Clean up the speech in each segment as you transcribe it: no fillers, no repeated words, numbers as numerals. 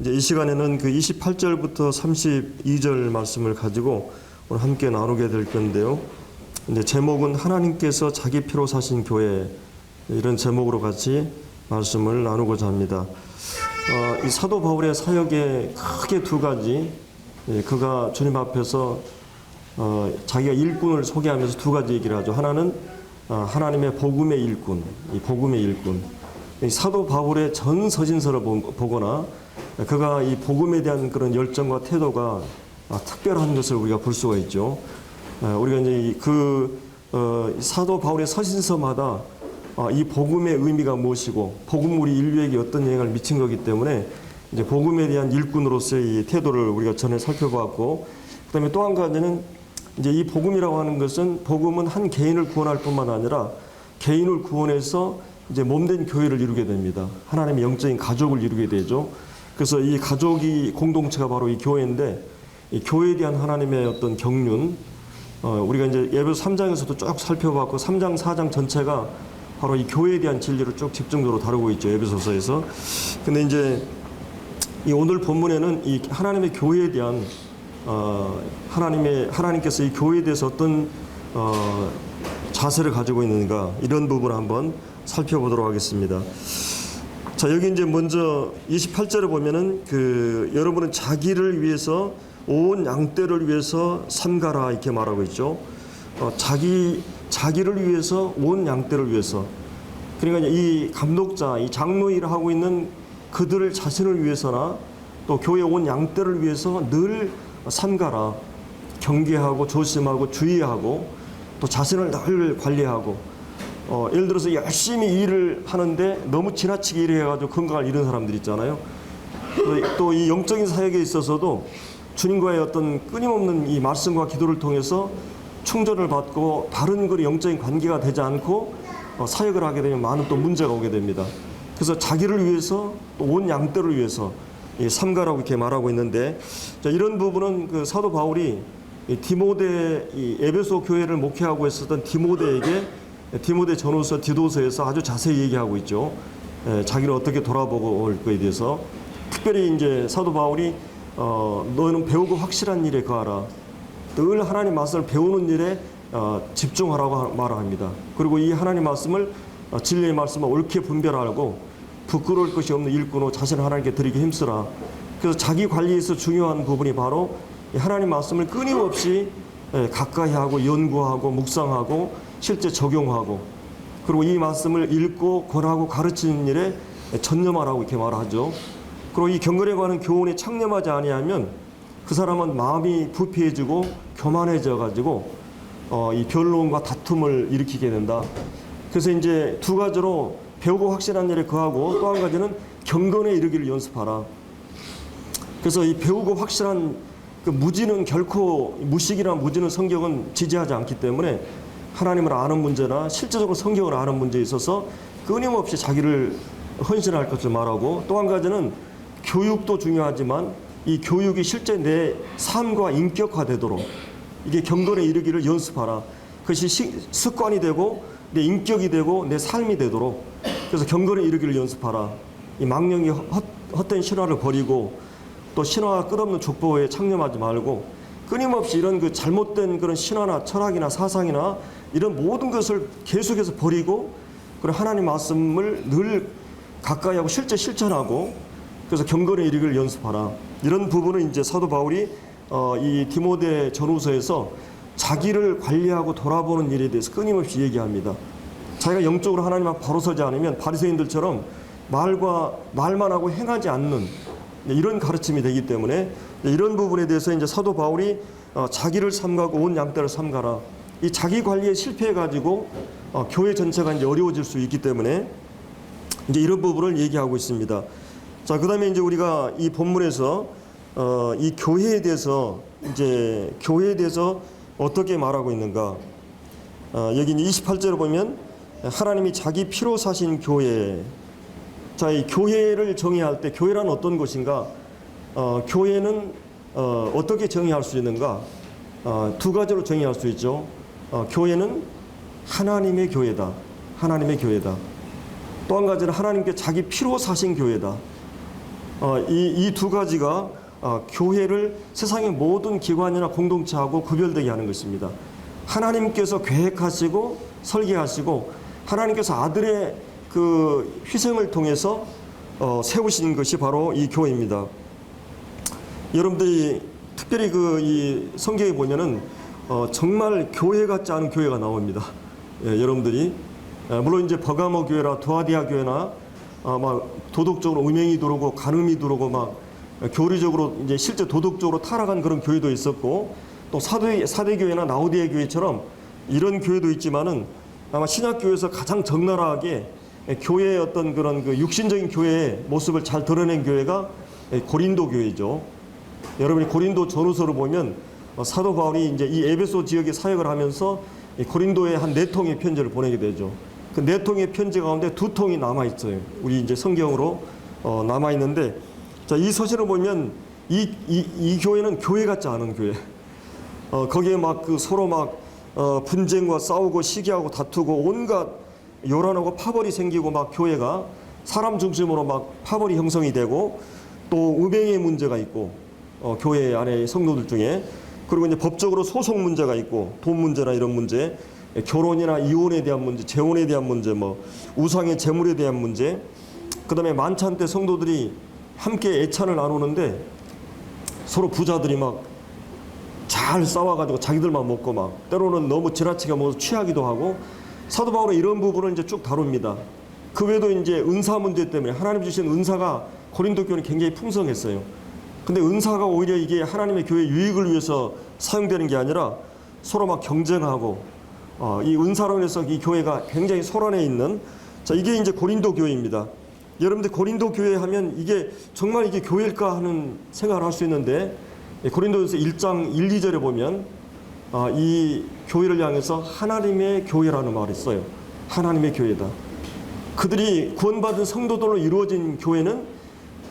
이제 이 시간에는 그 28절부터 32절 말씀을 가지고 오늘 함께 나누게 될 건데요. 이제 제목은 하나님께서 자기 피로 사신 교회, 이런 제목으로 같이 말씀을 나누고자 합니다. 이 사도 바울의 사역에 크게 두 가지, 그가 주님 앞에서 자기가 일꾼을 소개하면서 두 가지 얘기를 하죠. 하나는 하나님의 복음의 일꾼, 이 복음의 일꾼. 이 사도 바울의 전 서신서를 보거나 그가 이 복음에 대한 그런 열정과 태도가 특별한 것을 우리가 볼 수가 있죠. 우리가 이제 사도 바울의 서신서마다 이 복음의 의미가 무엇이고 복음 우리 인류에게 어떤 영향을 미친 거기 때문에 이제 복음에 대한 일꾼으로서의 이 태도를 우리가 전에 살펴봤고, 그다음에 또 한 가지는 이제 이 복음이라고 하는 것은 복음은 한 개인을 구원할 뿐만 아니라 개인을 구원해서 이제 몸된 교회를 이루게 됩니다. 하나님의 영적인 가족을 이루게 되죠. 그래서 이 가족이 공동체가 바로 이 교회인데, 이 교회에 대한 하나님의 어떤 경륜, 우리가 이제 에베소 3장에서도 쭉 살펴봤고 3장 4장 전체가 바로 이 교회에 대한 진리를 쭉 집중적으로 다루고 있죠, 에베소서에서. 근데 이제 이 오늘 본문에는 이 하나님의 교회에 대한 하나님께서 이 교회에 대해서 어떤 자세를 가지고 있는가, 이런 부분을 한번 살펴보도록 하겠습니다. 자, 여기 이제 먼저 28절에 보면은 여러분은 자기를 위해서 온 양떼를 위해서 삼가라, 이렇게 말하고 있죠. 자기를 위해서 온 양떼를 위해서. 그러니까 이 감독자, 이 장로 일을 하고 있는 그들 자신을 위해서나 또 교회 온 양떼를 위해서 늘 삼가라. 경계하고 조심하고 주의하고 또 자신을 늘 관리하고, 예를 들어서 열심히 일을 하는데 너무 지나치게 일을 해가지고 건강을 잃은 사람들 있잖아요. 또 이 영적인 사역에 있어서도 주님과의 어떤 끊임없는 이 말씀과 기도를 통해서 충전을 받고 바른 그런 영적인 관계가 되지 않고 사역을 하게 되면 많은 또 문제가 오게 됩니다. 그래서 자기를 위해서 또 온 양떼를 위해서 삼가라고 이렇게 말하고 있는데, 자, 이런 부분은 그 사도 바울이 이 에베소 교회를 목회하고 있었던 디모데에게 디모데 전후서 디도서에서 아주 자세히 얘기하고 있죠. 자기를 어떻게 돌아보고 올 거에 대해서. 특별히 이제 사도 바울이 너는 배우고 확실한 일에 거하라. 늘 하나님 말씀을 배우는 일에 집중하라고 말합니다. 그리고 이 하나님 말씀을 진리의 말씀을 옳게 분별하고 부끄러울 것이 없는 일꾼으로 자신을 하나님께 드리기 힘쓰라. 그래서 자기 관리에서 중요한 부분이 바로 하나님 말씀을 끊임없이 가까이 하고 연구하고 묵상하고 실제 적용하고, 그리고 이 말씀을 읽고 권하고 가르치는 일에 전념하라고 이렇게 말하죠. 그리고 이 경건에 관한 교훈에 창념하지 아니하면 그 사람은 마음이 부패해지고 교만해져 가지고 이 변론과 다툼을 일으키게 된다. 그래서 이제 두 가지로 배우고 확실한 일에 거하고, 또 한 가지는 경건에 이르기를 연습하라. 그래서 이 배우고 확실한 그 무지는 결코, 무식이나 무지는 성경은 지지하지 않기 때문에 하나님을 아는 문제나 실제적으로 성경을 아는 문제에 있어서 끊임없이 자기를 헌신할 것을 말하고, 또 한 가지는 교육도 중요하지만 이 교육이 실제 내 삶과 인격화되도록 이게 경건에 이르기를 연습하라. 그것이 습관이 되고 내 인격이 되고 내 삶이 되도록, 그래서 경건에 이르기를 연습하라. 이 망령이 헛된 신화를 버리고 또 신화와 끝없는 족보에 창념하지 말고 끊임없이 이런 그 잘못된 그런 신화나 철학이나 사상이나 이런 모든 것을 계속해서 버리고, 그리고 하나님 말씀을 늘 가까이 하고 실제 실천하고, 그래서 경건에 이르기를 연습하라. 이런 부분은 이제 사도 바울이 이 디모데 전후서에서 자기를 관리하고 돌아보는 일에 대해서 끊임없이 얘기합니다. 자기가 영적으로 하나님 앞 바로 서지 않으면 바리새인들처럼 말만 하고 행하지 않는 이런 가르침이 되기 때문에 이런 부분에 대해서 이제 사도 바울이 자기를 삼가고 온 양떼를 삼가라. 이 자기 관리에 실패해가지고 교회 전체가 이제 어려워질 수 있기 때문에 이제 이런 부분을 얘기하고 있습니다. 자, 그다음에 이제 우리가 이 본문에서 이 교회에 대해서 어떻게 말하고 있는가? 여기 28절을 보면 하나님이 자기 피로 사신 교회. 자, 이 교회를 정의할 때 교회란 어떤 것인가? 교회는 어떻게 정의할 수 있는가? 두 가지로 정의할 수 있죠. 교회는 하나님의 교회다. 하나님의 교회다. 또 한 가지는 하나님께 자기 피로 사신 교회다. 이 두 가지가 교회를 세상의 모든 기관이나 공동체하고 구별되게 하는 것입니다. 하나님께서 계획하시고 설계하시고 하나님께서 아들의 그 희생을 통해서 세우신 것이 바로 이 교회입니다. 여러분들이 특별히 이 성경에 보면은 정말 교회 같지 않은 교회가 나옵니다. 예, 여러분들이 물론 이제 버가모 교회나 두아디아 교회나 막 도덕적으로 음행이 들어오고 간음이 들어오고 막 교리적으로 이제 실제 도덕적으로 타락한 그런 교회도 있었고, 또 사대 교회나 라오디게 교회처럼 이런 교회도 있지만은 아마 신약 교회에서 가장 적나라하게 교회의 어떤 그런 그 육신적인 교회의 모습을 잘 드러낸 교회가 고린도 교회죠. 여러분이 고린도 전후서를 보면 사도 바울이 이제 이 에베소 지역에 사역을 하면서 고린도에 한 4통의 편지를 보내게 되죠. 그 4통의 편지 가운데 2통이 남아 있어요. 우리 이제 성경으로 남아 있는데, 자, 이 서신을 보면 이 교회는 교회 같지 않은 교회. 거기에 막 그 서로 막 분쟁과 싸우고 시기하고 다투고 온갖 요란하고 파벌이 생기고 막 교회가 사람 중심으로 막 파벌이 형성이 되고, 또 음행의 문제가 있고 교회 안에 성도들 중에, 그리고 이제 법적으로 소송 문제가 있고 돈 문제나 이런 문제, 결혼이나 이혼에 대한 문제, 재혼에 대한 문제, 뭐 우상의 재물에 대한 문제, 그다음에 만찬 때 성도들이 함께 애찬을 나누는데 서로 부자들이 막 잘 싸워가지고 자기들만 먹고 막 때로는 너무 지나치게 먹어서 취하기도 하고, 사도 바울은 이런 부분을 이제 쭉 다룹니다. 그 외에도 이제 은사 문제 때문에 하나님 주신 은사가 고린도 교회는 굉장히 풍성했어요. 근데 은사가 오히려 이게 하나님의 교회 유익을 위해서 사용되는 게 아니라 서로 막 경쟁하고, 이 은사로 인해서 이 교회가 굉장히 소란해 있는, 자, 이게 이제 고린도 교회입니다. 여러분들 고린도 교회 하면 이게 정말 이게 교회일까 하는 생각을 할 수 있는데, 고린도전서 1장 1, 2절에 보면 이 교회를 향해서 하나님의 교회라는 말이 있어요. 하나님의 교회다. 그들이 구원받은 성도들로 이루어진 교회는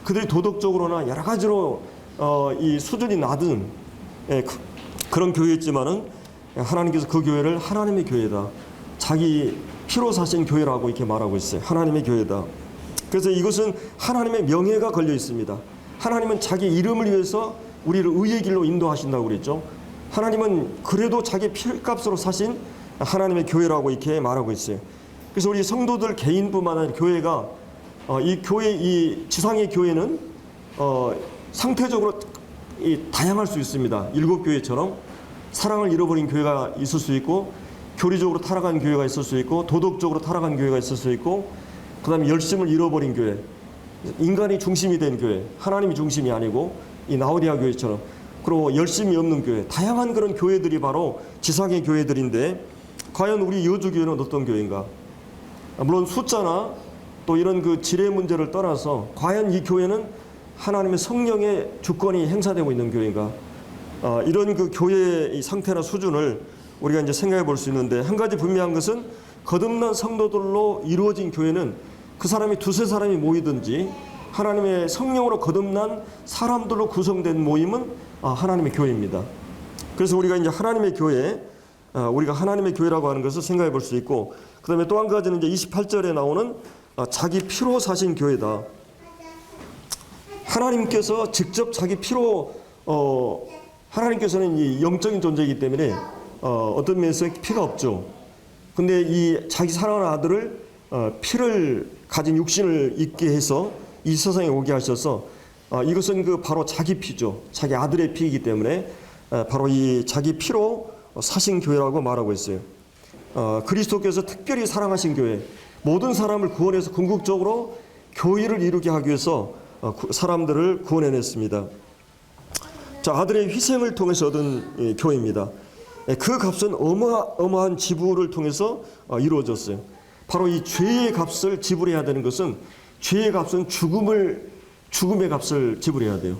그들이 도덕적으로나 여러 가지로 이 수준이 낮은 그런 교회였지만은 하나님께서 그 교회를 하나님의 교회다, 자기 피로 사신 교회라고 이렇게 말하고 있어요. 하나님의 교회다. 그래서 이것은 하나님의 명예가 걸려 있습니다. 하나님은 자기 이름을 위해서 우리를 의의 길로 인도하신다고 그랬죠. 하나님은 그래도 자기 피값으로 사신 하나님의 교회라고 이렇게 말하고 있어요. 그래서 우리 성도들 개인뿐만 아니라 교회가 이 교회, 이 지상의 교회는 상태적으로 다양할 수 있습니다. 7교회처럼 사랑을 잃어버린 교회가 있을 수 있고, 교리적으로 타락한 교회가 있을 수 있고, 도덕적으로 타락한 교회가 있을 수 있고, 그 다음에 열심을 잃어버린 교회, 인간이 중심이 된 교회, 하나님이 중심이 아니고 이 라오디게 교회처럼, 그리고 열심이 없는 교회, 다양한 그런 교회들이 바로 지상의 교회들인데, 과연 우리 여주교회는 어떤 교회인가? 물론 숫자나 또 이런 그 질의 문제를 떠나서 과연 이 교회는 하나님의 성령의 주권이 행사되고 있는 교회인가? 이런 그 교회의 상태나 수준을 우리가 이제 생각해 볼 수 있는데, 한 가지 분명한 것은 거듭난 성도들로 이루어진 교회는 그 사람이 2-3사람이 모이든지 하나님의 성령으로 거듭난 사람들로 구성된 모임은 하나님의 교회입니다. 그래서 우리가 이제 하나님의 교회, 우리가 하나님의 교회라고 하는 것을 생각해 볼 수 있고, 그 다음에 또 한 가지는 이제 28절에 나오는 자기 피로 사신 교회다. 하나님께서 직접 자기 피로, 하나님께서는 이 영적인 존재이기 때문에 어떤 면에서 피가 없죠. 근데 이 자기 사랑하는 아들을 피를 가진 육신을 입게 해서 이 세상에 오게 하셔서, 이것은 그 바로 자기 피죠. 자기 아들의 피이기 때문에 바로 이 자기 피로 사신 교회라고 말하고 있어요. 그리스도께서 특별히 사랑하신 교회, 모든 사람을 구원해서 궁극적으로 교회를 이루게 하기 위해서 사람들을 구원해냈습니다. 자, 아들의 희생을 통해서 얻은 교회입니다. 그 값은 어마어마한 지불을 통해서 이루어졌어요. 바로 이 죄의 값을 지불해야 되는 것은, 죄의 값은 죽음의 값을 지불해야 돼요.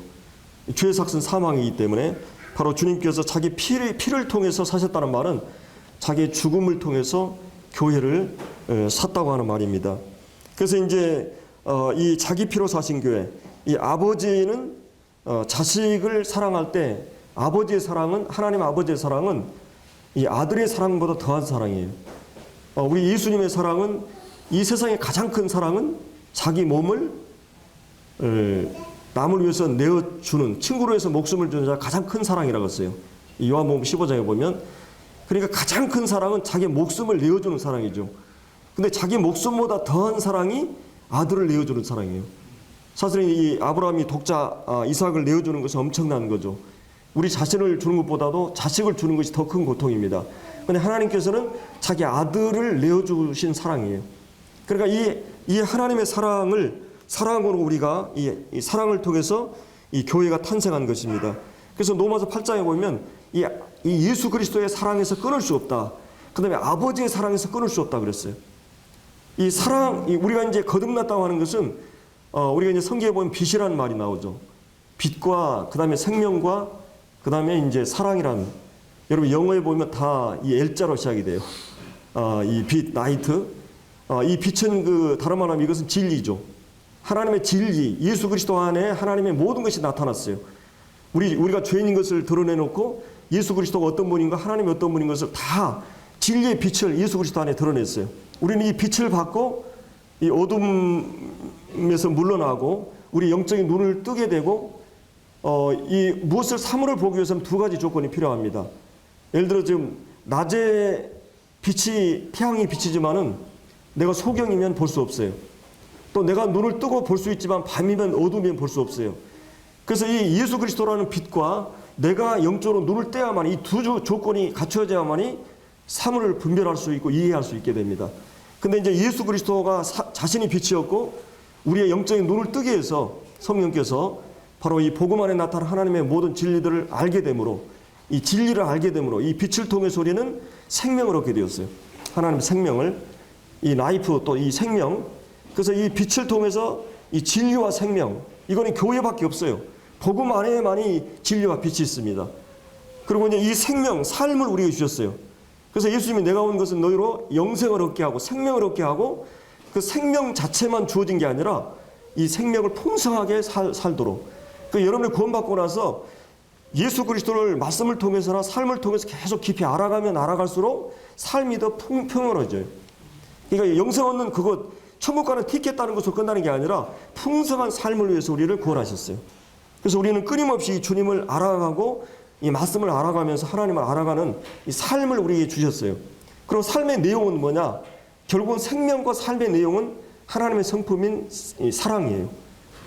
죄의 삭은 사망이기 때문에 바로 주님께서 자기 피를 통해서 사셨다는 말은 자기의 죽음을 통해서 교회를 샀다고 하는 말입니다. 그래서 이제 이 자기 피로 사신 교회, 이 아버지는 자식을 사랑할 때 아버지의 사랑은, 하나님 아버지의 사랑은 이 아들의 사랑보다 더한 사랑이에요. 우리 예수님의 사랑은, 이 세상의 가장 큰 사랑은 자기 몸을 남을 위해서 내어주는, 친구를 위해서 목숨을 주는 자가 가장 큰 사랑이라고 했어요. 이 요한복음 15장에 보면. 그러니까 가장 큰 사랑은 자기 목숨을 내어주는 사랑이죠. 근데 자기 목숨보다 더한 사랑이 아들을 내어주는 사랑이에요. 사실은 이 아브라함이 독자 이삭을 내어주는 것은 엄청난 거죠. 우리 자신을 주는 것보다도 자식을 주는 것이 더 큰 고통입니다. 그런데 하나님께서는 자기 아들을 내어주신 사랑이에요. 그러니까 이 하나님의 사랑으로 우리가 이 사랑을 통해서 이 교회가 탄생한 것입니다. 그래서 로마서 8장에 보면 이 예수 그리스도의 사랑에서 끊을 수 없다. 그 다음에 아버지의 사랑에서 끊을 수 없다 그랬어요. 이 사랑, 우리가 이제 거듭났다고 하는 것은 우리가 이제 성경에 보면 빛이라는 말이 나오죠. 빛과 그 다음에 생명과 그 다음에 이제 사랑이라는, 여러분 영어에 보면 다 이 L자로 시작이 돼요. 이 빛, 나이트. 이 빛은 다른 말로 하면 이것은 진리죠. 하나님의 진리, 예수 그리스도 안에 하나님의 모든 것이 나타났어요. 우리가 죄인인 것을 드러내놓고 예수 그리스도가 어떤 분인가, 하나님이 어떤 분인 것을 다 진리의 빛을 예수 그리스도 안에 드러냈어요. 우리는 이 빛을 받고 이 어둠에서 물러나고 우리 영적인 눈을 뜨게 되고 이 무엇을 사물을 보기 위해서는 두 가지 조건이 필요합니다. 예를 들어 지금 낮에 태양이 비치지만은 내가 소경이면 볼 수 없어요. 또 내가 눈을 뜨고 볼 수 있지만 밤이면 어두우면 볼 수 없어요. 그래서 이 예수 그리스도라는 빛과 내가 영적으로 눈을 떼야만, 이 두 조건이 갖춰져야만이 사물을 분별할 수 있고 이해할 수 있게 됩니다. 근데 이제 예수 그리스도가 자신이 빛이었고 우리의 영적인 눈을 뜨게 해서 성령께서 바로 이 복음 안에 나타난 하나님의 모든 진리들을 알게 되므로, 이 진리를 알게 되므로 이 빛을 통해서 우리는 생명을 얻게 되었어요. 하나님의 생명을, 이 라이프, 또 이 생명. 그래서 이 빛을 통해서 이 진리와 생명, 이거는 교회밖에 없어요. 복음 안에만이 진리와 빛이 있습니다. 그리고 이제 이 생명, 삶을 우리에게 주셨어요. 그래서 예수님이 내가 온 것은 너희로 영생을 얻게 하고 생명을 얻게 하고, 그 생명 자체만 주어진 게 아니라 이 생명을 풍성하게 살도록. 여러분이 구원받고 나서 예수 그리스도를 말씀을 통해서나 삶을 통해서 계속 깊이 알아가면 알아갈수록 삶이 더 풍요로워져요. 그러니까 영생 얻는 그것, 천국 가는 티켓 따는 것으로 끝나는 게 아니라 풍성한 삶을 위해서 우리를 구원하셨어요. 그래서 우리는 끊임없이 주님을 알아가고 이 말씀을 알아가면서 하나님을 알아가는 이 삶을 우리에게 주셨어요. 그리고 삶의 내용은 뭐냐? 결국은 생명과 삶의 내용은 하나님의 성품인 이 사랑이에요.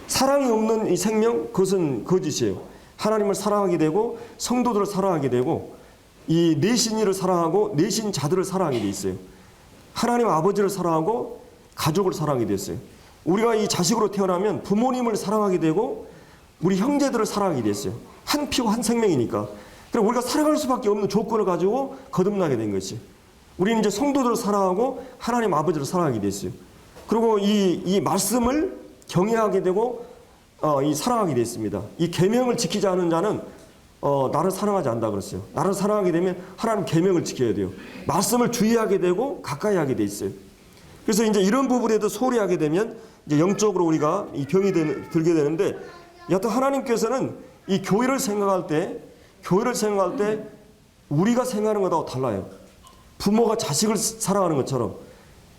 사랑이 없는 이 생명, 그것은 거짓이에요. 하나님을 사랑하게 되고 성도들을 사랑하게 되고 이 내신이를 사랑하고 내신자들을 사랑하게 돼 있어요. 하나님 아버지를 사랑하고 가족을 사랑하게 됐어요. 우리가 이 자식으로 태어나면 부모님을 사랑하게 되고 우리 형제들을 사랑하게 됐어요. 한 피고 한 생명이니까. 그리고 우리가 사랑할 수밖에 없는 조건을 가지고 거듭나게 된 것이. 우리는 이제 성도들을 사랑하고 하나님 아버지를 사랑하게 됐어요. 그리고 이 말씀을 경외하게 되고 이 사랑하게 됐습니다. 이 계명을 지키지 않은 자는 나를 사랑하지 않는다 그랬어요. 나를 사랑하게 되면 하나님 계명을 지켜야 돼요. 말씀을 주의하게 되고 가까이 하게 돼 있어요. 그래서 이제 이런 부분에도 소홀히 하게 되면 이제 영적으로 우리가 이 병이 들게 되는데, 여하튼 하나님께서는 이 교회를 생각할 때 우리가 생각하는 것하고 달라요. 부모가 자식을 사랑하는 것처럼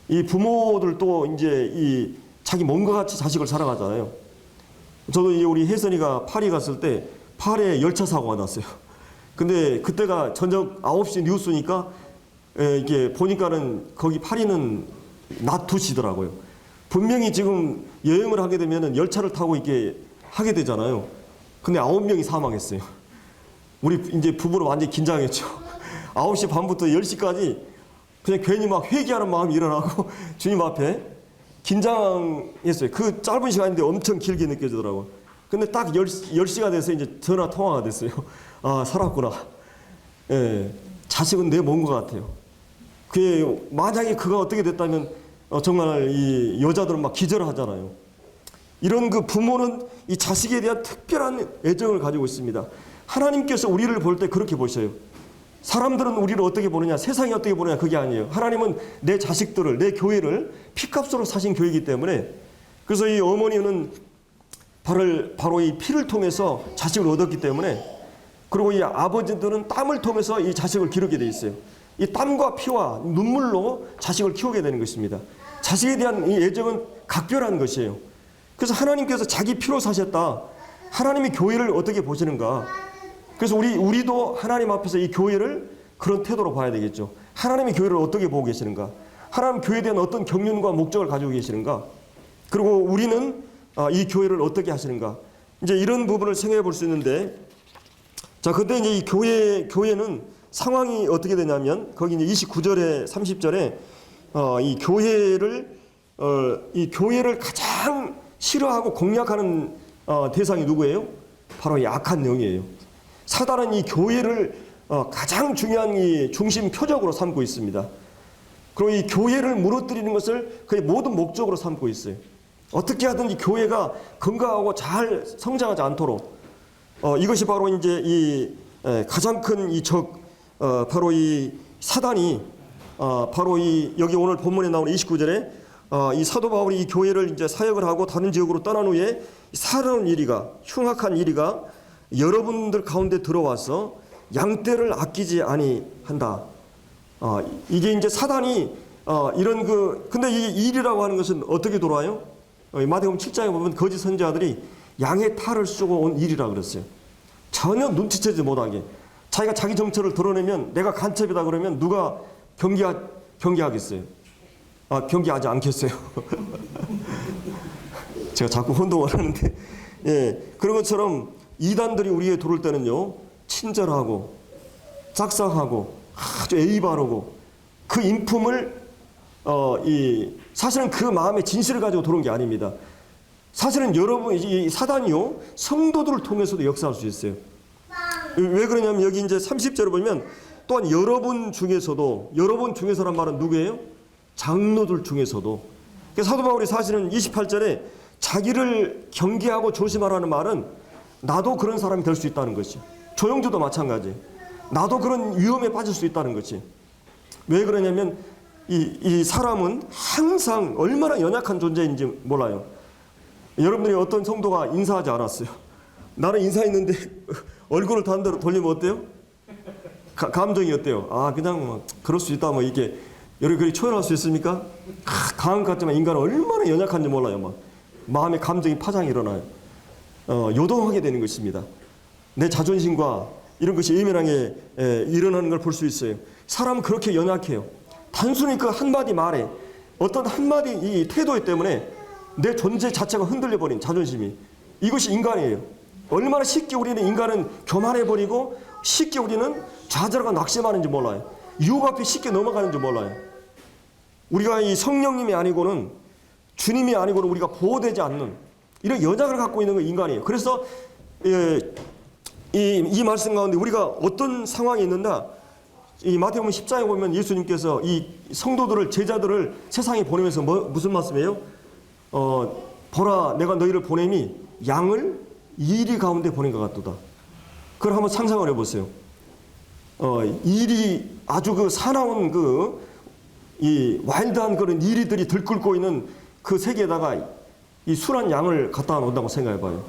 이 부모들도 이제 이 자기 몸과 같이 자식을 사랑하잖아요. 저도 우리 혜선이가 파리 갔을 때 파리에 열차 사고가 났어요. 근데 그때가 저녁 9시 뉴스니까 이게 보니까는 거기 파리는 낮 2시더라고요. 분명히 지금 여행을 하게 되면 열차를 타고 이렇게 하게 되잖아요. 근데 9명이 사망했어요. 우리 이제 부부는 완전히 긴장했죠. 9시 반부터 10시까지 그냥 괜히 막 회개하는 마음이 일어나고 주님 앞에 긴장했어요. 그 짧은 시간인데 엄청 길게 느껴지더라고요. 근데 딱 10시가 돼서 이제 전화 통화가 됐어요. 아, 살았구나. 예, 자식은 내 몸 것 같아요. 만약에 그가 어떻게 됐다면 정말 이 여자들은 막 기절하잖아요. 이런 그 부모는 이 자식에 대한 특별한 애정을 가지고 있습니다. 하나님께서 우리를 볼 때 그렇게 보셔요. 사람들은 우리를 어떻게 보느냐, 세상이 어떻게 보느냐, 그게 아니에요. 하나님은 내 자식들을, 내 교회를 피값으로 사신 교회이기 때문에, 그래서 이 어머니는 바로 이 피를 통해서 자식을 얻었기 때문에, 그리고 이 아버지들은 땀을 통해서 이 자식을 기르게 돼 있어요. 이 땀과 피와 눈물로 자식을 키우게 되는 것입니다. 자식에 대한 이 애정은 각별한 것이에요. 그래서 하나님께서 자기 피로 사셨다. 하나님이 교회를 어떻게 보시는가? 그래서 우리도 하나님 앞에서 이 교회를 그런 태도로 봐야 되겠죠. 하나님이 교회를 어떻게 보고 계시는가? 하나님 교회에 대한 어떤 경륜과 목적을 가지고 계시는가? 그리고 우리는 이 교회를 어떻게 하시는가? 이제 이런 부분을 생각해 볼 수 있는데, 자, 근데 이제 이 교회는 상황이 어떻게 되냐면, 거기 이제 29절에 30절에 이 교회를 가장 싫어하고 공략하는 대상이 누구예요? 바로 약한 영이에요. 사단은 이 교회를 가장 중요한 이 중심 표적으로 삼고 있습니다. 그리고 이 교회를 무너뜨리는 것을 그의 모든 목적으로 삼고 있어요. 어떻게 하든지 교회가 건강하고 잘 성장하지 않도록 이것이 바로 이제 이 가장 큰 이 바로 이 사단이 바로 이 여기 오늘 본문에 나오는 29절에 이 사도 바울이 이 교회를 이제 사역을 하고 다른 지역으로 떠난 후에 사나운 이리가 흉악한 이리가 여러분들 가운데 들어와서 양떼를 아끼지 아니한다. 이게 이제 사단이 이런 근데 이 일이라고 하는 것은 어떻게 돌아와요? 마태복음 7장에 보면 거짓 선지자들이 양의 탈을 쓰고 온 일이라 그랬어요. 전혀 눈치채지 못하게 자기가 자기 정체를 드러내면 내가 간첩이다 그러면 누가 경계하겠어요? 경계하지 않겠어요. 제가 자꾸 혼동을 하는데, 예, 그런 것처럼 이단들이 우리에 들어올 때는요, 친절하고 짝싹하고 아주 예의 바르고 그 인품을 사실은 그 마음의 진실을 가지고 들어온 게 아닙니다. 사실은 여러분 이 사단이요 성도들을 통해서도 역사할 수 있어요. 왜 그러냐면 여기 이제 30절을 보면 또한 여러분 중에서란 말은 누구예요? 장로들 중에서도. 사도 바울이 사실은 28절에 자기를 경계하고 조심하라는 말은 나도 그런 사람이 될 수 있다는 것이. 조영주도 마찬가지. 나도 그런 위험에 빠질 수 있다는 것이. 왜 그러냐면 이 사람은 항상 얼마나 연약한 존재인지 몰라요. 여러분들이 어떤 성도가 인사하지 않았어요. 나는 인사했는데 얼굴을 다른 데로 돌리면 어때요? 감정이 어때요? 그냥 뭐 그럴 수 있다 뭐 이게 여러분이 표현할 수 있습니까? 강한 것 같지만 인간은 얼마나 연약한지 몰라요. 막 마음의 감정이 파장이 일어나요. 요동하게 되는 것입니다. 내 자존심과 이런 것이 예민하게 일어나는 걸 볼 수 있어요. 사람은 그렇게 연약해요. 단순히 그 한마디 말에 어떤 한마디 이 태도 때문에 내 존재 자체가 흔들려버린 자존심이, 이것이 인간이에요. 얼마나 쉽게 우리는 인간은 교만해버리고 쉽게 우리는 좌절하고 낙심하는지 몰라요. 유혹 앞에 쉽게 넘어가는지 몰라요. 우리가 이 성령님이 아니고는, 주님이 아니고는 우리가 보호되지 않는 이런 연약을 갖고 있는 건 인간이에요. 그래서 이 말씀 가운데 우리가 어떤 상황이 있는가, 이 마태복음 10장에 보면 예수님께서 이 성도들을, 제자들을 세상에 보내면서 무슨 말씀이에요? 보라, 내가 너희를 보냄이 양을 이리 가운데 보낸 것 같도다. 그걸 한번 상상을 해보세요. 이리 아주 그 사나운 이 와일드한 그런 이리들이 들끓고 있는 그 세계에다가 이 순한 양을 갖다 놓는다고 생각해봐요.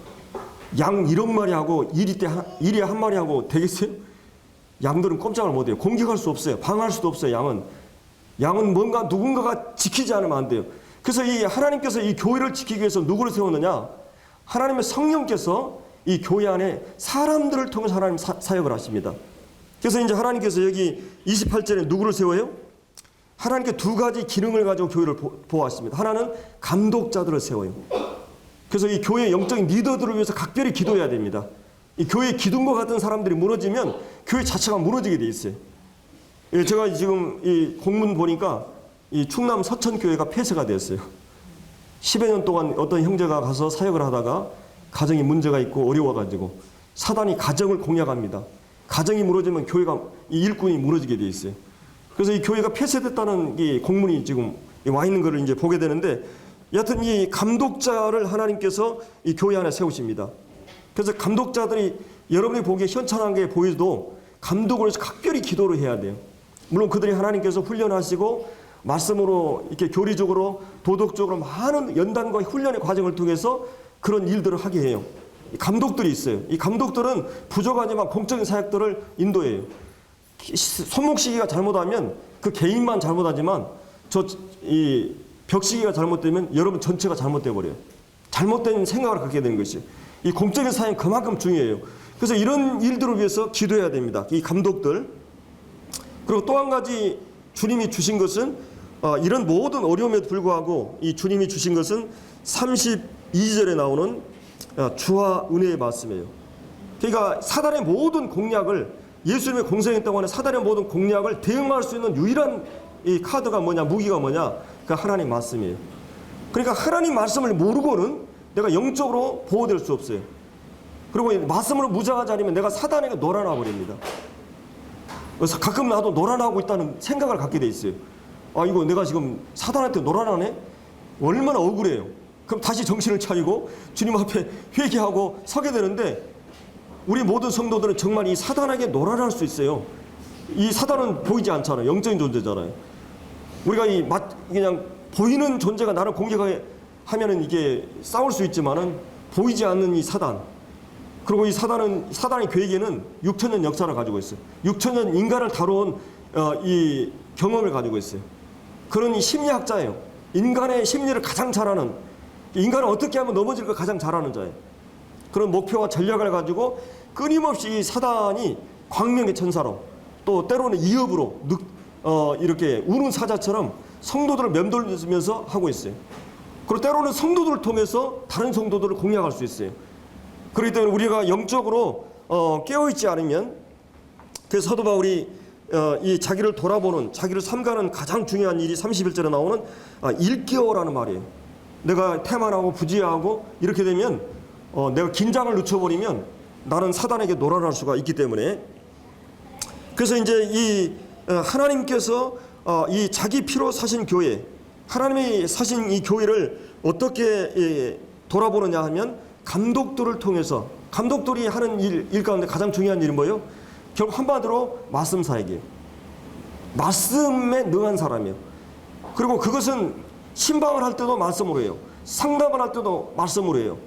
양 1억 마리 하고 이리 한 마리 하고 되겠어요? 양들은 꼼짝을 못해요. 공격할 수 없어요. 방어할 수도 없어요. 양은 뭔가 누군가가 지키지 않으면 안 돼요. 그래서 이 하나님께서 이 교회를 지키기 위해서 누구를 세웠느냐? 하나님의 성령께서 이 교회 안에 사람들을 통해서 하나님 사역을 하십니다. 그래서 이제 하나님께서 여기 28절에 누구를 세워요? 하나님께 두 가지 기능을 가지고 교회를 보호하십니다. 하나는 감독자들을 세워요. 그래서 이 교회의 영적인 리더들을 위해서 각별히 기도해야 됩니다. 이 교회 기둥과 같은 사람들이 무너지면 교회 자체가 무너지게 돼 있어요. 제가 지금 이 공문 보니까 이 충남 서천교회가 폐쇄가 되었어요. 10여 년 동안 어떤 형제가 가서 사역을 하다가 가정이 문제가 있고 어려워가지고 사단이 가정을 공략합니다. 가정이 무너지면 교회가, 이 일꾼이 무너지게 돼 있어요. 그래서 이 교회가 폐쇄됐다는 이 공문이 지금 와 있는 것을 이제 보게 되는데, 여하튼 이 감독자를 하나님께서 이 교회 안에 세우십니다. 그래서 감독자들이 여러분이 보기에 현천한 게 보여도 감독을 해서 각별히 기도를 해야 돼요. 물론 그들이 하나님께서 훈련하시고 말씀으로 이렇게 교리적으로 도덕적으로 많은 연단과 훈련의 과정을 통해서 그런 일들을 하게 해요. 감독들이 있어요. 이 감독들은 부족하지만 공적인 사역들을 인도해요. 손목시기가 잘못하면 그 개인만 잘못하지만 이 벽시기가 잘못되면 여러분 전체가 잘못돼 버려요. 잘못된 생각을 갖게 되는 것이에요. 이 공적인 사역이 그만큼 중요해요. 그래서 이런 일들을 위해서 기도해야 됩니다. 이 감독들. 그리고 또 한 가지 주님이 주신 것은 이런 모든 어려움에도 불구하고 이 주님이 주신 것은 32절에 나오는 주와 은혜의 말씀이에요. 그러니까 사단의 모든 공략을, 예수님의 공생했다고 하는 사단의 모든 공략을 대응할 수 있는 유일한 이 카드가 뭐냐, 무기가 뭐냐, 그 하나님 말씀이에요. 그러니까 하나님 말씀을 모르고는 내가 영적으로 보호될 수 없어요. 그리고 말씀으로 무장하지 않으면 내가 사단에게 놀아나 버립니다. 그래서 가끔 나도 놀아나고 있다는 생각을 갖게 돼 있어요. 이거 내가 지금 사단한테 놀아나네? 얼마나 억울해요. 그럼 다시 정신을 차리고 주님 앞에 회개하고 서게 되는데, 우리 모든 성도들은 정말 이 사단에게 놀아날 수 있어요. 이 사단은 보이지 않잖아요. 영적인 존재잖아요. 우리가 그냥 보이는 존재가 나를 공격하면은 이게 싸울 수 있지만은 보이지 않는 이 사단. 그리고 이 사단의 계획에는 6,000년 역사를 가지고 있어요. 6,000년 인간을 다뤄온 이 경험을 가지고 있어요. 그런 이 심리학자예요. 인간의 심리를 가장 잘 아는, 인간을 어떻게 하면 넘어질까 가장 잘 아는 자예요. 그런 목표와 전략을 가지고 끊임없이 이 사단이 광명의 천사로, 또 때로는 이업으로 이렇게 우는 사자처럼 성도들을 맴돌면서 하고 있어요. 그리고 때로는 성도들을 통해서 다른 성도들을 공략할 수 있어요. 그렇기 때문에 우리가 영적으로 깨어있지 않으면, 그래서 사도 바울이 이 자기를 돌아보는, 자기를 삼가는 가장 중요한 일이 31절에 나오는 일깨어라는 말이에요. 내가 태만하고 부지하고 이렇게 되면 내가 긴장을 늦춰버리면 나는 사단에게 놀아날 수가 있기 때문에, 그래서 이제 이 하나님께서 이 자기 피로 사신 교회, 하나님이 사신 이 교회를 어떻게 돌아보느냐 하면, 감독들을 통해서, 감독들이 하는 일 가운데 가장 중요한 일은 뭐예요? 결국 한마디로 말씀 사역이에요. 말씀에 능한 사람이에요. 그리고 그것은 신방을 할 때도 말씀으로 해요. 상담을 할 때도 말씀으로 해요.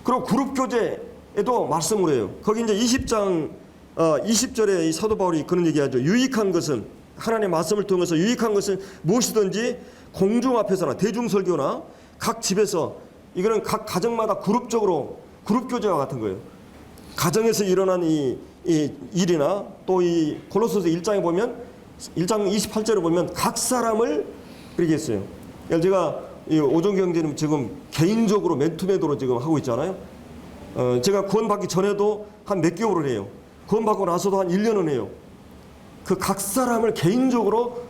그리고 그룹 교제에도 말씀으로 해요. 거기 이제 20장 20절에 이 사도 바울이 그런 얘기하죠. 유익한 것은, 하나님의 말씀을 통해서 유익한 것은 무엇이든지 공중 앞에서나 대중설교나 각 집에서, 이거는 각 가정마다 그룹적으로 그룹 교제와 같은 거예요. 가정에서 일어난 이 일이나 또 이 골로새서 1장에 보면, 1장 28절에 보면 각 사람을 이렇게 했어요. 제가 이 오종경제는 지금 개인적으로 맨투맨으로 지금 하고 있잖아요. 제가 구원받기 전에도 한 몇 개월을 해요. 구원받고 나서도 한 1년은 해요. 그 각 사람을 개인적으로